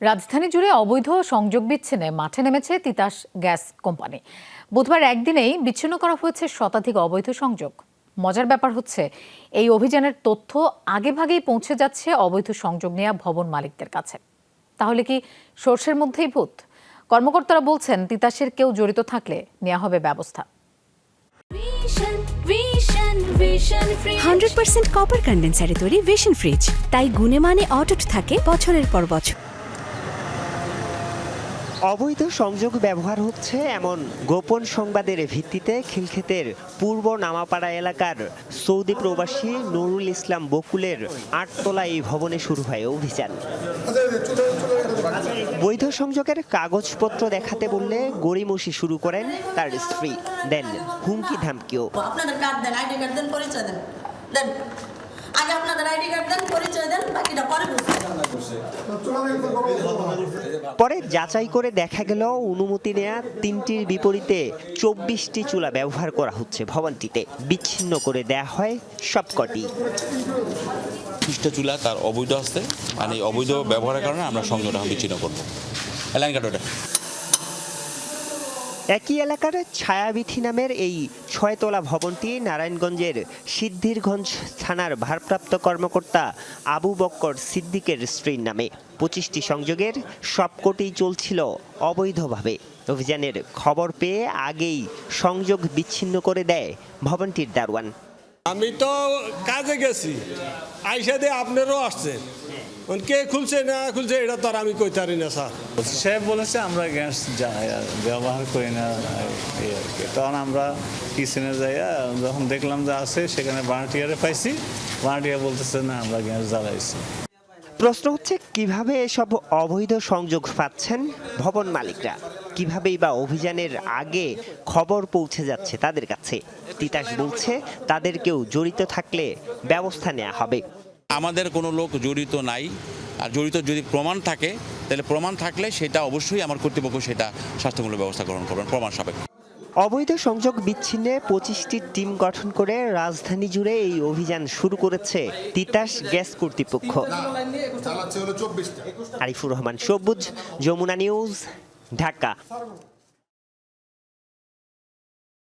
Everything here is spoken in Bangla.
রাজধানী জুড়ে অবৈধ সংযোগ বিচ্ছিন্নে মাঠে নেমেছে তিতাস গ্যাস কোম্পানি। বুধবার একদিনেই বিচ্ছিন্ন করা হয়েছে শতাধিক অবৈধ সংযোগ। মজার ব্যাপার হচ্ছে, এই অভিযানের তথ্য আগেভাগেই পৌঁছে যাচ্ছে অবৈধ সংযোগ নেওয়া ভবন মালিকদের কাছে। তাহলে কি সর্ষের মধ্যেই ভূত? কর্মকর্তারা বলছেন, তিতাসের কেউ জড়িত থাকলে নেওয়া হবে ব্যবস্থা। 100% কপার কন্ডেন্সারে তৈরি ভিশন ফ্রিজ, তাই গুণে মানে অটুট থাকে বছরের পর বছর। অবৈধ সংযোগ ব্যবহার হচ্ছে এমন গোপন সংবাদের ভিত্তিতে খিলক্ষেতের পূর্ব নামাপাড়া এলাকার সৌদি প্রবাসী নুরুল ইসলাম বকুলের 8 তলা এই ভবনে শুরু হয় অভিযান। বৈধ সংযোগের কাগজপত্র দেখাতে বললে গড়িমসি শুরু করেন তার স্ত্রী, দেন হুমকি ধামকিও। আপনাদের কার্ড দেন, আইডি কার্ড দেন, পরিচয় দেন, দেন আগে আপনাদের আইডি কার্ড দেন, পরিচয় দেন, বাকিটা পরে বুঝতে। পরে যাচাই করে দেখা গেল অনুমতি নেয়া 3টির বিপরীতে 24টি চুলা ব্যবহার করা হচ্ছে ভবনটিতে। বিচ্ছিন্ন করে দেয়া হয় সবকটি। 20টা চুলা তার অবৈধ আসতে, মানে অবৈধ ব্যবহারের কারণে আমরা সংযোগটা বিচ্ছিন্ন করবো। একই এলাকার ছায়াবিথি নামের এই 6 তলা ভবনটি নারায়ণগঞ্জের সিদ্ধিরগঞ্জ থানার ভারপ্রাপ্ত কর্মকর্তা আবু বক্কর সিদ্দিকের স্ত্রীর নামে। 25টি সংযোগের সবকটি চলছিল অবৈধভাবে। অভিযানের খবর পেয়ে আগেই সংযোগ বিচ্ছিন্ন করে দেয় ভবনটির দারোয়ান। আমি তো কাজে গেছি, আইসা দিয়ে আপনারও আসছেন, কে খুলছে না খুলছে এটা তো আর আমি কইতে পারি না স্যার। সে বলেছে আমরা গ্যাস ব্যবহার করি না, এই আর কি। তখন আমরা কিচেনে যাইয়া যখন দেখলাম যে আছে, সেখানে ভাড়াটিয়ারে পাইছি, ভাড়াটিয়া বলতেছে না আমরা গ্যাস জ্বালাইছি। প্রশ্ন হচ্ছে, কিভাবে এসব অবৈধ সংযোগ পাচ্ছেন ভবন মালিকরা? কিভাবেই বা অভিযানের আগে খবর পৌঁছে যাচ্ছে তাদের কাছে? তিতাস বলছে, তাদের কেউ জড়িত থাকলে ব্যবস্থা নেওয়া হবে। আমাদের কোনো লোক জড়িত নাই, আর জড়িত যদি প্রমাণ থাকে, তাহলে প্রমাণ থাকলে সেটা অবশ্যই আমার কর্তৃপক্ষ সেটা শাস্তিমূলক ব্যবস্থা গ্রহণ করবেন প্রমাণ সাপেক্ষে। অবৈধ সংযোগ বিচ্ছিন্নে 25টি টিম গঠন করে রাজধানী জুড়ে এই অভিযান শুরু করেছে তিতাস গ্যাস কর্তৃপক্ষ। আরিফুর রহমান সবুজ, যমুনা নিউজ, ঢাকা।